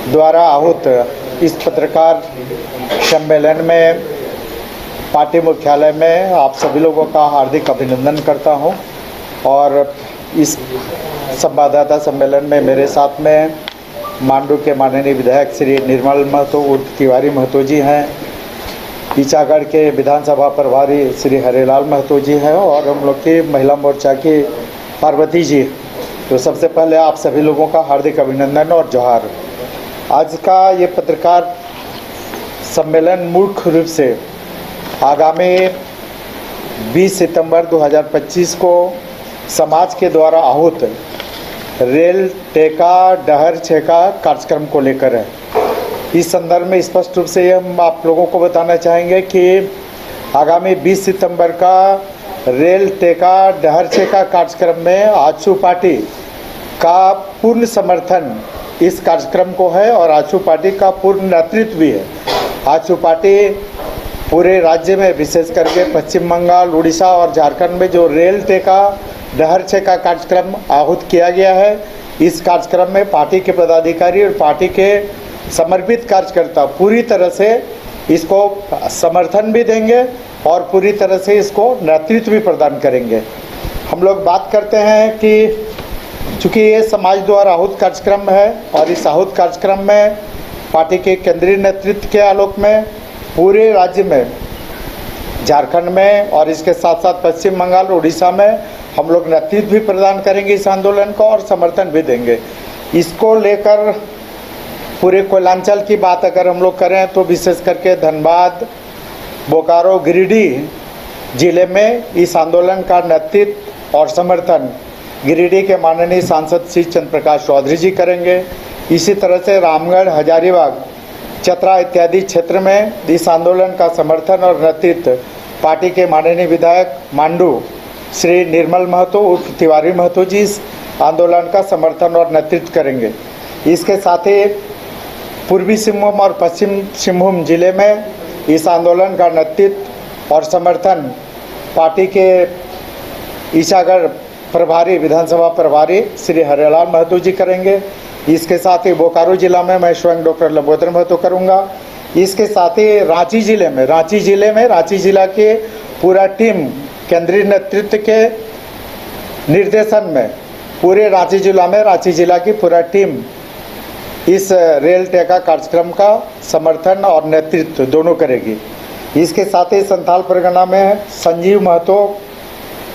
द्वारा आहूत इस पत्रकार सम्मेलन में पार्टी मुख्यालय में आप सभी लोगों का हार्दिक अभिनंदन करता हूं। और इस संवाददाता सम्मेलन में मेरे साथ में मांडू के माननीय विधायक श्री निर्मल महतो उर्फ तिवारी महतो जी हैं, ईचागढ़ के विधानसभा प्रभारी श्री हरेलाल महतो जी हैं और हम लोग की महिला मोर्चा की पार्वती जी। तो सबसे पहले आप सभी लोगों का हार्दिक अभिनंदन और जोहार। आज का ये पत्रकार सम्मेलन मुख्य रूप से आगामी 20 सितंबर 2025 को समाज के द्वारा आहूत रेल टेका डहर छेका कार्यक्रम को लेकर है। इस संदर्भ में स्पष्ट रूप से हम आप लोगों को बताना चाहेंगे कि आगामी 20 सितंबर का रेल टेका डहर छेका कार्यक्रम में आजसू पार्टी का पूर्ण समर्थन इस कार्यक्रम को है और आजसू पार्टी का पूर्ण नेतृत्व भी है। आजसू पार्टी पूरे राज्य में विशेष करके पश्चिम बंगाल, उड़ीसा और झारखंड में जो रेल टेका डहर छेका कार्यक्रम आहूत किया गया है, इस कार्यक्रम में पार्टी के पदाधिकारी और पार्टी के समर्पित कार्यकर्ता पूरी तरह से इसको समर्थन भी देंगे और पूरी तरह से इसको नेतृत्व भी प्रदान करेंगे। हम लोग बात करते हैं कि चूँकि ये समाज द्वारा आहूत कार्यक्रम है और इस आहूत कार्यक्रम में पार्टी के केंद्रीय नेतृत्व के आलोक में पूरे राज्य में, झारखंड में और इसके साथ साथ पश्चिम बंगाल, उड़ीसा में हम लोग नेतृत्व भी प्रदान करेंगे इस आंदोलन को और समर्थन भी देंगे। इसको लेकर पूरे कोयलांचल की बात अगर हम लोग करें तो विशेष करके धनबाद, बोकारो, गिरिडीह जिले में इस आंदोलन का नेतृत्व और समर्थन गिरिडीह के माननीय सांसद श्री चंद्र प्रकाश चौधरी जी करेंगे। इसी तरह से रामगढ़, हजारीबाग, चतरा इत्यादि क्षेत्र में इस आंदोलन का समर्थन और नेतृत्व पार्टी के माननीय विधायक मांडू श्री निर्मल महतो उर्फ तिवारी महतो जी इस आंदोलन का समर्थन और नेतृत्व करेंगे। इसके साथ ही पूर्वी सिंहभूम और पश्चिम सिंहभूम जिले में इस आंदोलन का नेतृत्व और समर्थन पार्टी के ईचागढ़ प्रभारी, विधानसभा प्रभारी श्री हरेलाल महतो जी करेंगे। इसके साथ ही बोकारो जिला में मैं स्वयं डॉक्टर लंबोदर महतो करूंगा। इसके साथ ही रांची जिला के पूरा टीम केंद्रीय नेतृत्व के निर्देशन में पूरे रांची जिला की पूरा टीम इस रेल टेका कार्यक्रम का समर्थन और नेतृत्व दोनों करेगी। इसके साथ ही संथाल परगना में संजीव महतो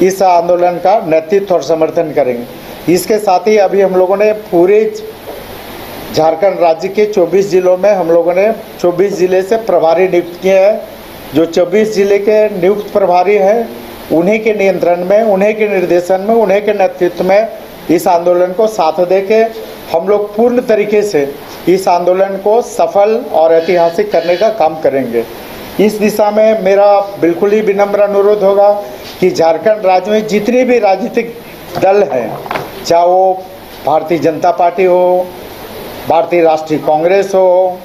इस आंदोलन का नेतृत्व और समर्थन करेंगे। इसके साथ ही अभी हम लोगों ने पूरे झारखंड राज्य के 24 जिलों में हम लोगों ने 24 जिले से प्रभारी नियुक्त किए हैं। जो 24 जिले के नियुक्त प्रभारी हैं उन्हीं के नियंत्रण में, उन्हीं के निर्देशन में, उन्हीं के नेतृत्व में इस आंदोलन को साथ देके हम लोग पूर्ण तरीके से इस आंदोलन को सफल और ऐतिहासिक करने का काम करेंगे। इस दिशा में मेरा बिल्कुल ही विनम्र अनुरोध होगा कि झारखंड राज्य में जितने भी राजनीतिक दल हैं, चाहे वो भारतीय जनता पार्टी हो, भारतीय राष्ट्रीय कांग्रेस हो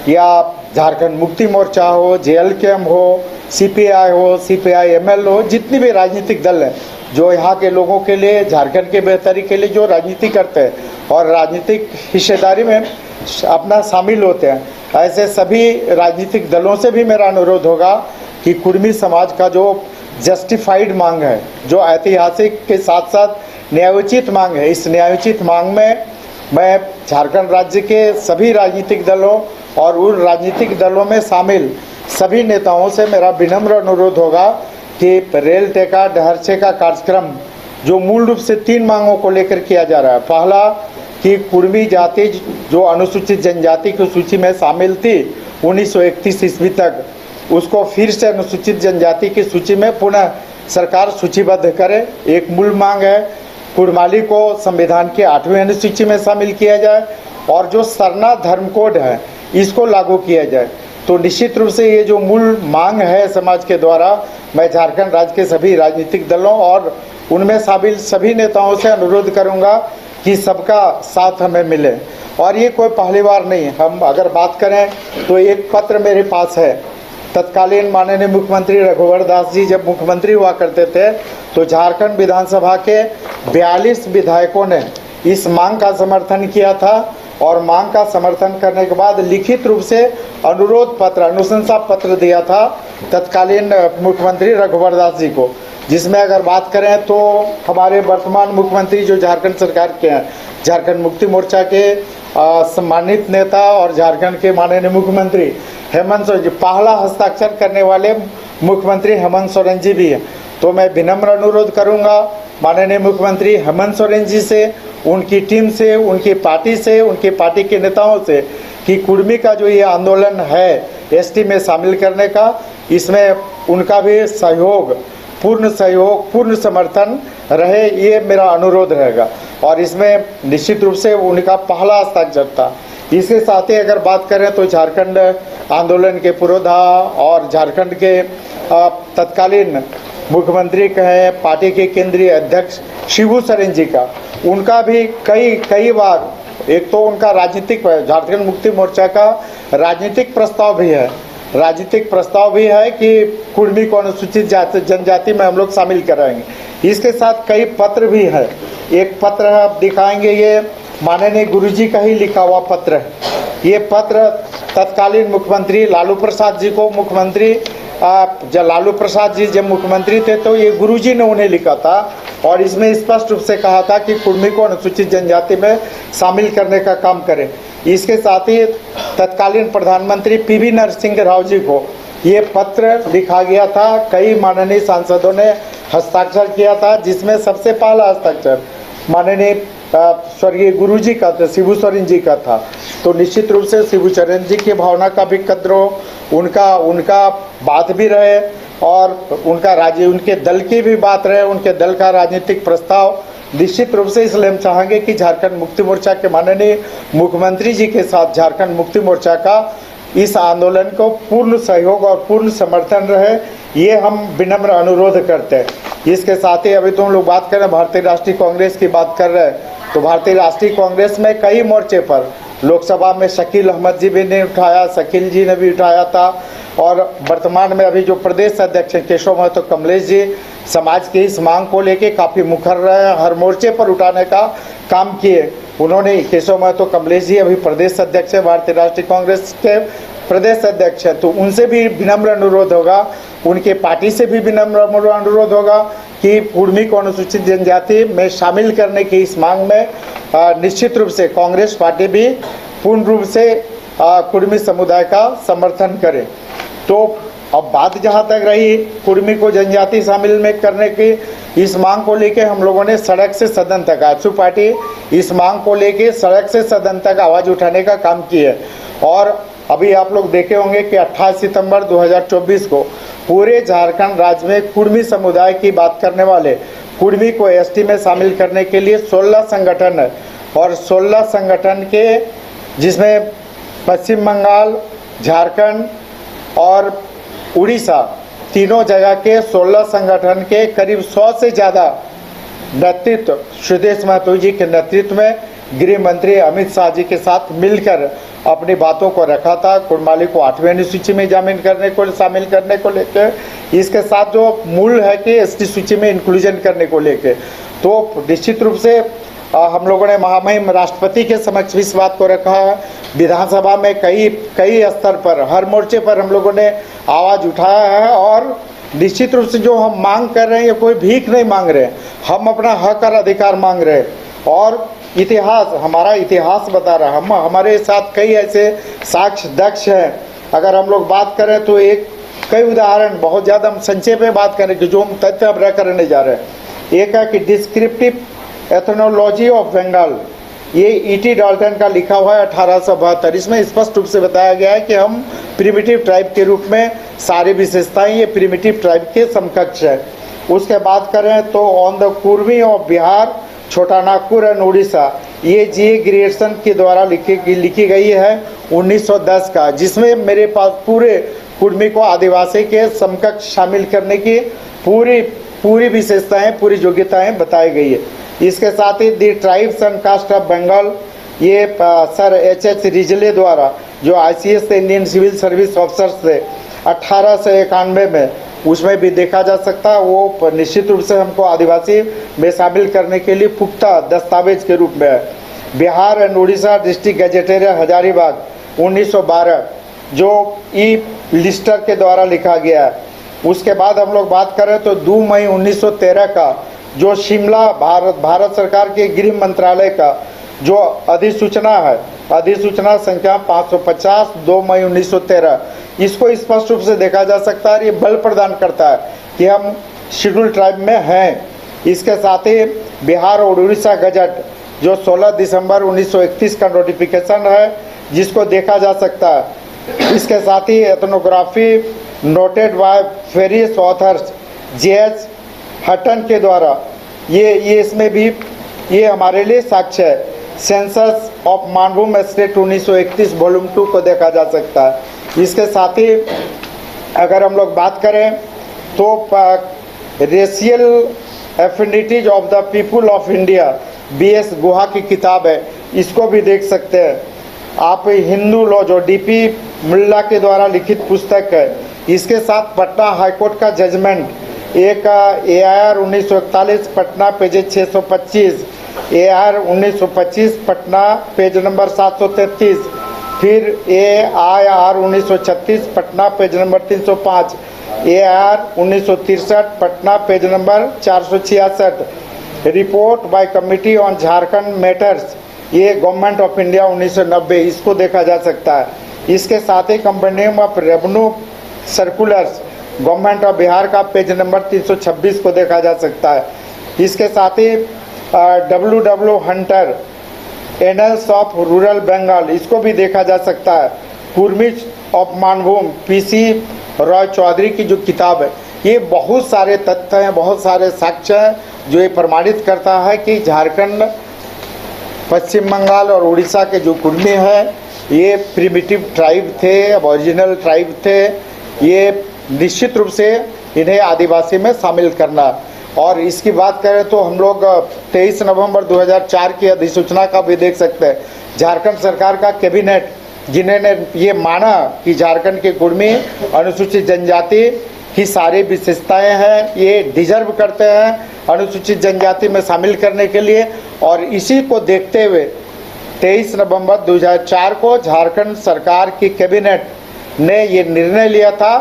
या झारखंड मुक्ति मोर्चा हो, JLKM हो, CPI हो, CPI-ML हो, जितनी भी राजनीतिक दल हैं जो यहाँ के लोगों के लिए, झारखंड के बेहतरी के लिए जो राजनीति करते हैं और राजनीतिक हिस्सेदारी में अपना शामिल होते हैं, ऐसे सभी राजनीतिक दलों से भी मेरा अनुरोध होगा कि कुर्मी समाज का जो जस्टिफाइड मांग है, जो ऐतिहासिक के साथ साथ न्यायोचित मांग है, इस न्यायोचित मांग में मैं झारखंड राज्य के सभी राजनीतिक दलों और उन राजनीतिक दलों में शामिल सभी नेताओं से मेरा विनम्र अनुरोध होगा कि रेल टेका डहर छेका कार्यक्रम जो मूल रूप से 3 मांगों को लेकर किया जा रहा है। पहला कि कुर्मी जाति जो अनुसूचित जनजाति की सूची में शामिल थी 1931 ईस्वी तक, उसको फिर से अनुसूचित जनजाति की सूची में पुनः सरकार सूचीबद्ध करे, एक मूल मांग है। कुड़माली को संविधान के 8वें अनुसूची में शामिल किया जाए और जो सरना धर्म कोड है इसको लागू किया जाए। तो निश्चित रूप से ये जो मूल मांग है समाज के द्वारा, मैं झारखंड राज्य के सभी राजनीतिक दलों और उनमें शामिल सभी नेताओं से अनुरोध करूंगा कि सबका साथ हमें मिले। और ये कोई पहली बार नहीं, हम अगर बात करें तो एक पत्र मेरे पास है, तत्कालीन माननीय मुख्यमंत्री रघुवर दास जी जब मुख्यमंत्री हुआ करते थे तो झारखंड विधानसभा के 42 विधायकों ने इस मांग का समर्थन किया था और मांग का समर्थन करने के बाद लिखित रूप से अनुरोध पत्र, अनुशंसा पत्र दिया था तत्कालीन मुख्यमंत्री रघुवर दास जी को, जिसमें अगर बात करें तो हमारे वर्तमान मुख्यमंत्री जो झारखंड सरकार के हैं, झारखंड मुक्ति मोर्चा के सम्मानित नेता और झारखंड के माननीय मुख्यमंत्री हेमंत सोरेन जी, पहला हस्ताक्षर करने वाले मुख्यमंत्री हेमंत सोरेन जी भी हैं। तो मैं विनम्र अनुरोध करूंगा माननीय मुख्यमंत्री हेमंत सोरेन जी से, उनकी टीम से, उनकी पार्टी से, उनकी पार्टी के नेताओं से कि कुर्मी का जो ये आंदोलन है एसटी में शामिल करने का, इसमें उनका भी सहयोग, पूर्ण समर्थन रहे, ये मेरा अनुरोध रहेगा। और इसमें निश्चित रूप से उनका पहला हस्ताक्षर था। इसके साथ ही अगर बात करें तो झारखंड आंदोलन के पुरोधा और झारखंड के तत्कालीन मुख्यमंत्री कहें, पार्टी के केंद्रीय अध्यक्ष शिबू सोरेन जी का, उनका भी कई बार, एक तो उनका राजनीतिक, झारखंड मुक्ति मोर्चा का राजनीतिक प्रस्ताव भी है कि कुर्मी को अनुसूचित जनजाति में हम लोग शामिल कराएंगे। इसके साथ कई पत्र भी है। एक पत्र आप दिखाएंगे, ये माननीय गुरुजी का ही लिखा हुआ पत्र है। ये पत्र तत्कालीन मुख्यमंत्री लालू प्रसाद जी को, जब लालू प्रसाद जी जब मुख्यमंत्री थे तो ये गुरुजी ने उन्हें लिखा था और इसमें स्पष्ट रूप से कहा था कि कुर्मी को अनुसूचित जनजाति में शामिल करने का काम करें। इसके साथ ही तत्कालीन प्रधानमंत्री पीवी नरसिंह राव जी को ये पत्र लिखा गया था, कई माननीय सांसदों ने हस्ताक्षर किया था, जिसमें सबसे पहला हस्ताक्षर माननीय स्वर्गीय गुरुजी का था, शिबू सोरेन जी का था। तो निश्चित रूप से शिबू सोरेन जी की भावना का भी कद्र हो, उनका बात भी रहे और उनके दल की भी बात रहे, उनके दल का राजनीतिक प्रस्ताव निश्चित रूप से। इसलिए हम चाहेंगे कि झारखंड मुक्ति मोर्चा के माननीय मुख्यमंत्री जी के साथ झारखंड मुक्ति मोर्चा का इस आंदोलन को पूर्ण सहयोग और पूर्ण समर्थन रहे, ये हम विनम्र अनुरोध करते हैं। इसके साथ ही अभी तो हम लोग बात कर रहे हैं, भारतीय राष्ट्रीय कांग्रेस की बात कर रहे हैं, तो भारतीय राष्ट्रीय कांग्रेस में कई मोर्चे पर लोकसभा में शकील अहमद जी भी ने उठाया, शकील जी ने भी उठाया था, और वर्तमान में अभी जो प्रदेश अध्यक्ष केशव महतो कमलेश जी समाज की इस मांग को लेके काफ़ी मुखर रहे, हर मोर्चे पर उठाने का काम किए। उन्होंने, केशव महतो कमलेश जी अभी प्रदेश अध्यक्ष है, भारतीय राष्ट्रीय कांग्रेस के प्रदेश अध्यक्ष है, तो उनसे भी विनम्र अनुरोध होगा, उनके पार्टी से भी विनम्र अनुरोध होगा कि कुर्मी को अनुसूचित जनजाति में शामिल करने की इस मांग में निश्चित रूप से कांग्रेस पार्टी भी पूर्ण रूप से कुर्मी समुदाय का समर्थन करे। तो अब बात जहां तक रही कुर्मी को जनजाति शामिल में करने की, इस मांग को लेके हम लोगों ने सड़क से सदन तक, आजसू पार्टी इस मांग को लेके सड़क से सदन तक आवाज उठाने का काम की है। और अभी आप लोग देखे होंगे कि 28 सितंबर 2024 को पूरे झारखंड राज्य में कुर्मी समुदाय की बात करने वाले, कुर्मी को एसटी में शामिल करने के लिए 16 संगठन है, और 16 संगठन के, जिसमें पश्चिम बंगाल, झारखंड और उड़ीसा, तीनों जगह के 16 संगठन के करीब 100 से ज़्यादा नेतृत्व सुदेश महतो जी के नेतृत्व में गृह मंत्री अमित शाह जी के साथ मिलकर अपनी बातों को रखा था। कुर्माली को 8वीं अनुसूची में शामिल करने को लेकर, इसके साथ जो मूल है कि एसटी सूची में इंक्लूजन करने को लेकर, तो निश्चित रूप से हम लोगों ने महामहिम राष्ट्रपति के समक्ष इस बात को रखा है। विधानसभा में कई स्तर पर, हर मोर्चे पर हम लोगों ने आवाज़ उठाया है, और निश्चित रूप से जो हम मांग कर रहे हैं, ये कोई भीख नहीं मांग रहे हैं, हम अपना हक और अधिकार मांग रहे हैं। और हमारा इतिहास बता रहा है, हमारे साथ कई ऐसे साक्ष्य दक्ष हैं। अगर हम लोग बात करें तो कई उदाहरण, बहुत ज़्यादा हम संक्षेप में बात करें कि जो हम तथ्य अब करने जा रहे हैं। एक है कि डिस्क्रिप्टिव एथनोलॉजी ऑफ बंगाल, ये ईटी डाल्टन का लिखा हुआ है 1872। इसमें स्पष्ट रूप से बताया गया है कि हम प्रिमिटिव ट्राइब के रूप में सारी विशेषताएं ये प्रिमिटिव ट्राइब के समकक्ष है। उसके बाद करें तो on the Kurmi of Bihar, छोटा नागपुर एंड उड़ीसा, ये जी ग्रेसन के द्वारा लिखी गई है 1910 का, जिसमें मेरे पास पूरे कुर्मी को आदिवासी के समकक्ष शामिल करने की पूरी विशेषताएं, पूरी योग्यताएं बताई गई है। इसके साथ ही the tribes and caste of Bengal, ये सर एच रिजले द्वारा, जो ICS से इंडियन सिविल सर्विस ऑफिसर्स थे 1891 में, उसमें भी देखा जा सकता है। वो निश्चित रूप से हमको आदिवासी में शामिल करने के लिए पुख्ता दस्तावेज के रूप में है। बिहार एंड उड़ीसा डिस्ट्रिक्ट गजेटेरियन हजारीबाग 1912 जो ई लिस्टर के द्वारा लिखा गया है। उसके बाद हम लोग बात करें तो 2 मई 1913 का जो शिमला भारत सरकार के गृह मंत्रालय का जो अधिसूचना है, अधिसूचना संख्या 550 2 मई 1913, इसको स्पष्ट रूप से देखा जा सकता है। ये बल प्रदान करता है कि हम शेड्यूल ट्राइब में हैं। इसके साथ ही बिहार और उड़ीसा गजट जो 16 दिसंबर 1931 का नोटिफिकेशन है, जिसको देखा जा सकता है। इसके साथ ही ethnography noted by various authors J.H. Hutton के द्वारा ये इसमें भी ये हमारे लिए साक्ष्य है। Census of Manbhum state 1931 volume 2 को देखा जा सकता है। इसके साथ ही अगर हम लोग बात करें तो racial affinities of the people of India B.S. गुहा की किताब है, इसको भी देख सकते हैं आप। हिंदू लॉ जो D.P. मुल्ला के द्वारा लिखित पुस्तक है, इसके साथ पटना हाईकोर्ट का जजमेंट एक AIR 1941 Patna page 625, AIR 1925 Patna page number 733, फिर AIR 1936 Patna page number 305, AIR 1963 Patna page number 466, report by committee on Jharkhand matters ये गवर्नमेंट ऑफ इंडिया 1990, इसको देखा जा सकता है। इसके साथ ही compendium of revenue circulars government of Bihar का पेज नंबर 326 को देखा जा सकता है। इसके साथ ही W Hunter annals of rural Bengal, इसको भी देखा जा सकता है। कुर्मिच ऑफ मानभूम PC रॉय चौधरी की जो किताब है, ये बहुत सारे तथ्य हैं, बहुत सारे साक्ष्य हैं जो ये प्रमाणित करता है कि झारखंड, पश्चिम बंगाल और उड़ीसा के जो कुर्मी हैं ये प्रिमिटिव ट्राइब थे, ओरिजिनल ट्राइब थे। ये निश्चित रूप से इन्हें आदिवासी में शामिल करना। और इसकी बात करें तो हम लोग 23 नवंबर 2004 की अधिसूचना का भी देख सकते हैं। झारखंड सरकार का कैबिनेट जिन्होंने ये माना कि झारखंड के कुर्मी अनुसूचित जनजाति की सारी विशेषताएं हैं, ये डिजर्व करते हैं अनुसूचित जनजाति में शामिल करने के लिए। और इसी को देखते हुए 23 नवंबर 2004 को झारखंड सरकार की कैबिनेट ने ये निर्णय लिया था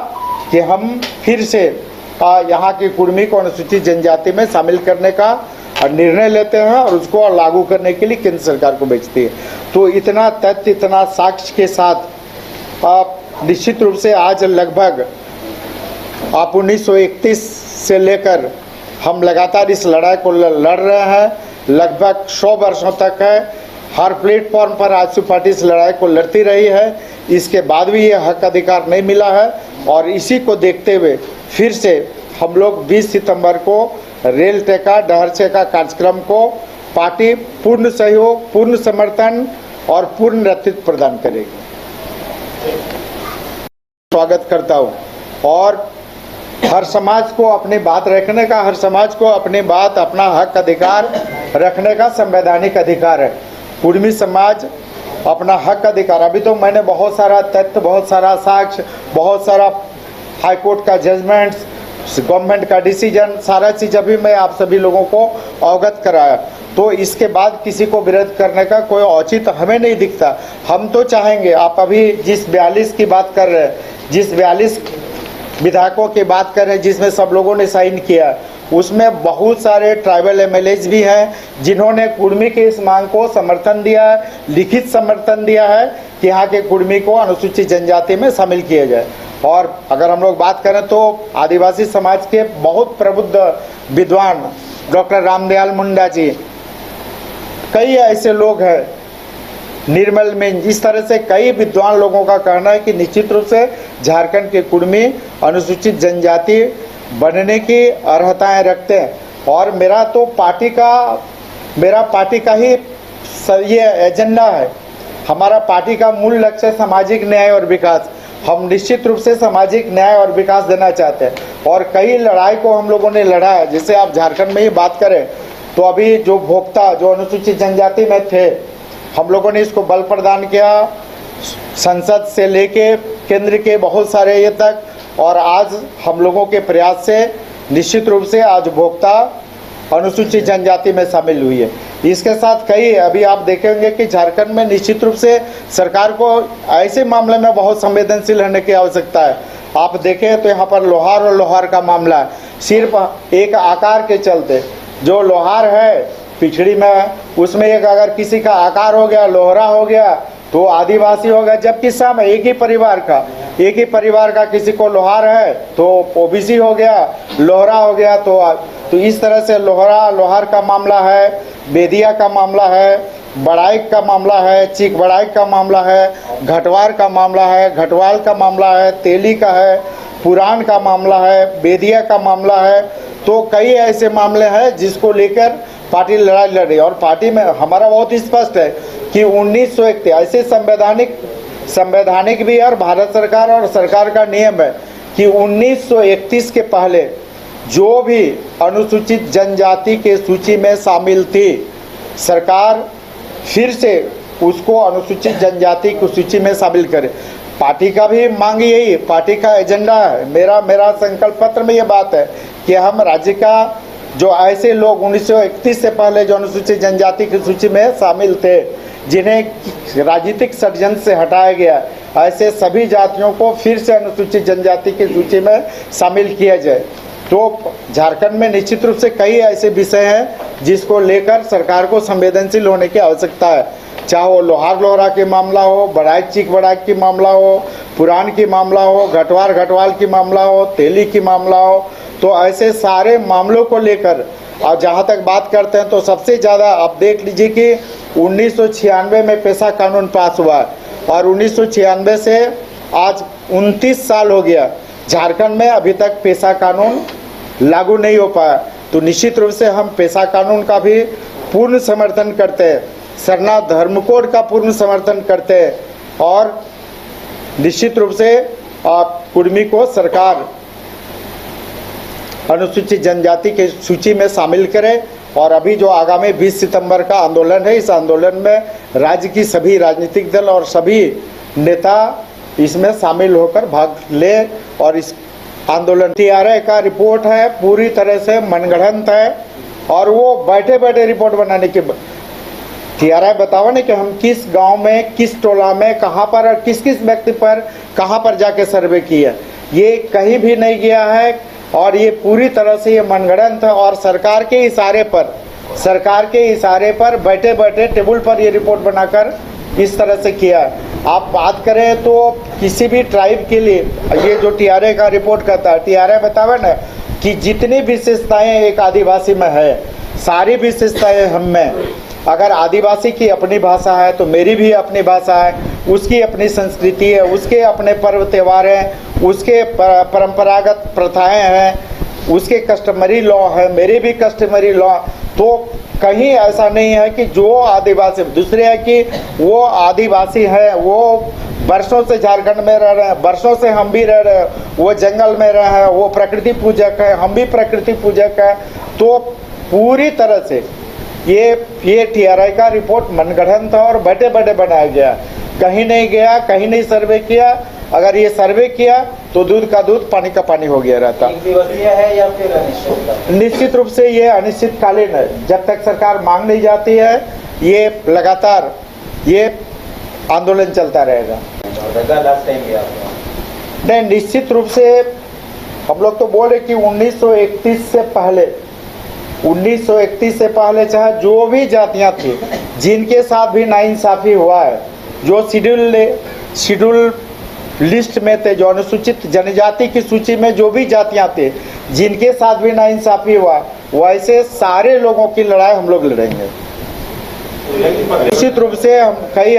कि हम फिर से यहाँ की कुर्मी को अनुसूचित जनजाति में शामिल करने का निर्णय लेते हैं और उसको लागू करने के लिए केंद्र सरकार को भेजती है। तो इतना तथ्य, इतना साक्ष्य के साथ निश्चित रूप से आज लगभग आप 1931 से लेकर हम लगातार इस लड़ाई को लड़ रहे हैं, लगभग 100 वर्षों तक है। हर प्लेटफॉर्म पर आजसू पार्टी इस लड़ाई को लड़ती रही है, इसके बाद भी ये हक अधिकार नहीं मिला है। और इसी को देखते हुए फिर से हम लोग 20 सितंबर को रेल टेका डहरचे का कार्यक्रम को पार्टी पूर्ण सहयोग, पूर्ण समर्थन और पूर्ण नेतृत्व प्रदान करेगी। स्वागत करता हूँ। और हर समाज को अपनी बात रखने का, हर समाज को अपनी बात, अपना हक अधिकार रखने का संवैधानिक अधिकार है। कुर्मी समाज अपना हक अधिकार, अभी तो मैंने बहुत सारा तथ्य, बहुत सारा साक्ष्य, बहुत सारा हाईकोर्ट का जजमेंट्स, गवर्नमेंट का डिसीजन, सारा चीज़ अभी मैं आप सभी लोगों को अवगत कराया। तो इसके बाद किसी को विरोध करने का कोई औचित्य हमें नहीं दिखता। हम तो चाहेंगे, आप अभी जिस 42 की बात कर रहे हैं, जिस 42 विधायकों की बात कर रहे हैं जिसमें सब लोगों ने साइन किया, उसमें बहुत सारे ट्राइबल MLAs भी हैं जिन्होंने कुर्मी के इस मांग को समर्थन दिया है, लिखित समर्थन दिया है कि यहाँ के कुर्मी को अनुसूचित जनजाति में शामिल किया जाए। और अगर हम लोग बात करें तो आदिवासी समाज के बहुत प्रबुद्ध विद्वान डॉक्टर रामदयाल मुंडा जी, कई ऐसे लोग हैं, निर्मल में, इस तरह से कई विद्वान लोगों का कहना है कि निश्चित रूप से झारखंड के कुर्मी अनुसूचित जनजाति बनने की अर्हताएं रखते हैं। और मेरा पार्टी का ही ये एजेंडा है। हमारा पार्टी का मूल लक्ष्य सामाजिक न्याय और विकास। हम निश्चित रूप से सामाजिक न्याय और विकास देना चाहते हैं और कई लड़ाई को हम लोगों ने लड़ा है। जैसे आप झारखंड में ही बात करें तो अभी जो भोक्ता जो अनुसूचित जनजाति में थे, हम लोगों ने इसको बल प्रदान किया, संसद से लेके केंद्र के बहुत सारे ये तक। और आज हम लोगों के प्रयास से निश्चित रूप से आज भोक्ता अनुसूचित जनजाति में शामिल हुई है। इसके साथ कई अभी आप देखेंगे कि झारखंड में निश्चित रूप से सरकार को ऐसे मामले में बहुत संवेदनशील रहने की आवश्यकता है। आप देखें तो यहाँ पर लोहार और लोहार का मामला है, सिर्फ एक आकार के चलते जो लोहार है पिछड़ी में, उसमें एक अगर किसी का आकार हो गया, लोहरा हो गया तो आदिवासी हो गया, जबकि सब एक ही परिवार का किसी को लोहार है तो ओबीसी हो गया, लोहरा हो गया। तो इस तरह से लोहार का मामला है, बेदिया का मामला है, बड़ाइक का मामला है, चीक बड़ाइक का मामला है, घटवार का मामला है, घटवाल का मामला है, तेली का है, पुरान का मामला है, बेदिया का मामला है। तो कई ऐसे मामले हैं जिसको लेकर पार्टी लड़ाई लड़ रही है। और पार्टी में हमारा बहुत स्पष्ट है कि 1931 ऐसे संवैधानिक भी है और भारत सरकार और सरकार का नियम है कि 1931 के पहले जो भी अनुसूचित जनजाति के सूची में शामिल थी, सरकार फिर से उसको अनुसूचित जनजाति की सूची में शामिल करे। पार्टी का भी मांग यही, पार्टी का एजेंडा है। मेरा संकल्प पत्र में ये बात है कि हम राज्य का जो ऐसे लोग 1931 से पहले जो अनुसूचित जनजाति की सूची में शामिल थे, जिन्हें राजनीतिक षड्यंत्र से हटाया गया, ऐसे सभी जातियों को फिर से अनुसूचित जनजाति की सूची में शामिल किया जाए। तो झारखंड में निश्चित रूप से कई ऐसे विषय हैं जिसको लेकर सरकार को संवेदनशील होने की आवश्यकता है, चाहे वो लोहार लोहरा के मामला हो, बड़ाइक चीक बड़ाइक की मामला हो, पुरान की मामला हो, घटवाल की मामला हो, तेली की मामला हो। तो ऐसे सारे मामलों को लेकर और जहाँ तक बात करते हैं तो सबसे ज़्यादा आप देख लीजिए कि 1996 में पेशा कानून पास हुआ और 1996 से आज 29 साल हो गया, झारखंड में अभी तक पेशा कानून लागू नहीं हो पाया। तो निश्चित रूप से हम पेशा कानून का भी पूर्ण समर्थन करते हैं, सरना धर्म कोड का पूर्ण समर्थन करते हैं और निश्चित रूप से कुर्मी को सरकार अनुसूचित जनजाति के सूची में शामिल करे। और अभी जो आगामी 20 सितंबर का आंदोलन है, इस आंदोलन में राज्य की सभी राजनीतिक दल और सभी नेता इसमें शामिल होकर भाग ले। और इस आंदोलन TRI का रिपोर्ट है पूरी तरह से मनगढ़ंत है और वो बैठे बैठे रिपोर्ट बनाने के TRI बताओ ना कि हम किस गांव में, किस टोला में, कहां पर और किस किस व्यक्ति पर कहां पर जाके सर्वे किया, ये कहीं भी नहीं गया है। और ये पूरी तरह से ये मनगढ़ंत है और सरकार के इशारे पर बैठे बैठे टेबल पर ये रिपोर्ट बनाकर इस तरह से किया। आप बात करें तो किसी भी ट्राइब के लिए ये जो TRI का रिपोर्ट कहता है, TRI बतावे ना कि जितनी विशेषताएं एक आदिवासी में है, सारी विशेषताएं हम में। अगर आदिवासी की अपनी भाषा है तो मेरी भी अपनी भाषा है, उसकी अपनी संस्कृति है, उसके अपने पर्व त्यौहार हैं, उसके परंपरागत प्रथाएं हैं, उसके कस्टमरी लॉ है, मेरे भी कस्टमरी लॉ। तो कहीं ऐसा नहीं है कि जो आदिवासी, दूसरे है कि वो आदिवासी है, वो वर्षों से झारखंड में रह रहे हैं, वर्षों से हम भी रह रहे हैं, वो जंगल में रहे हैं, वो प्रकृति पूजक है, हम भी प्रकृति पूजक है। तो पूरी तरह से ये TRI का रिपोर्ट मनगढ़ंत था और बैठे बैठे बनाया गया, कहीं नहीं गया, कहीं नहीं सर्वे किया। अगर ये सर्वे किया तो दूध का दूध पानी का पानी हो गया रहता। है या फिर अनिश्चित? निश्चित रूप से ये अनिश्चितकालीन है, जब तक सरकार मांग नहीं जाती है ये लगातार ये आंदोलन चलता रहेगा। नहीं, निश्चित रूप से हम लोग तो बोल रहे कि 1931 से पहले चाहे जो भी जातियां थी जिनके साथ भी नाइंसाफी हुआ है, जो शेड्यूल लिस्ट में थे, जो अनुसूचित जनजाति की सूची में जो भी जातियां थे जिनके साथ भी नाइंसाफी हुआ, वैसे सारे लोगों की लड़ाई हम लोग लड़ेंगे। निश्चित रूप से हम कई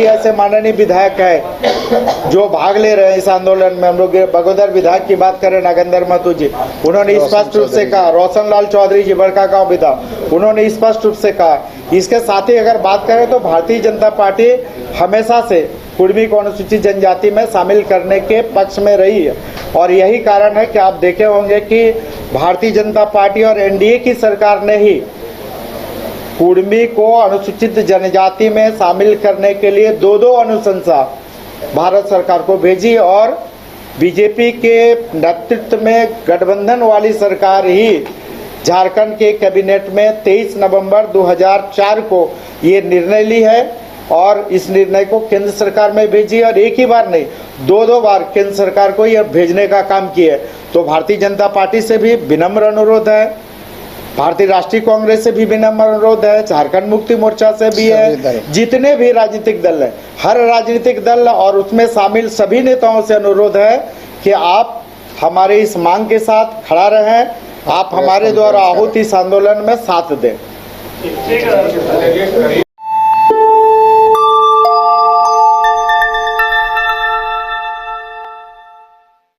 ऐसे माननीय विधायक हैं जो भाग ले रहे हैं इस आंदोलन में। हम लोग बगोदर विधायक की बात करें, नागेंद्र महतो जी, उन्होंने स्पष्ट रूप से कहा, रोशन लाल चौधरी जी बड़का गांव विधायक, उन्होंने स्पष्ट रूप से कहा। इसके साथ ही अगर बात करें तो भारतीय जनता पार्टी हमेशा से कुर्मी को अनुसूचित जनजाति में शामिल करने के पक्ष में रही है और यही कारण है कि आप देखे होंगे कि भारतीय जनता पार्टी और NDA की सरकार ने ही कुर्मी को अनुसूचित जनजाति में शामिल करने के लिए दो अनुशंसा भारत सरकार को भेजी और बीजेपी के नेतृत्व में गठबंधन वाली सरकार ही झारखंड के कैबिनेट में 23 नवंबर 2004 को ये निर्णय ली है और इस निर्णय को केंद्र सरकार में भेजी और एक ही बार नहीं, दो बार केंद्र सरकार को यह भेजने का काम किया है। तो भारतीय जनता पार्टी से भी विनम्र अनुरोध है, भारतीय राष्ट्रीय कांग्रेस से भी विनम्र अनुरोध है, झारखंड मुक्ति मोर्चा से भी है, जितने भी राजनीतिक दल है, हर राजनीतिक दल और उसमें शामिल सभी नेताओं से अनुरोध है कि आप हमारे इस मांग के साथ खड़ा रहें, आप हमारे द्वारा आहूत इस आंदोलन में साथ दें।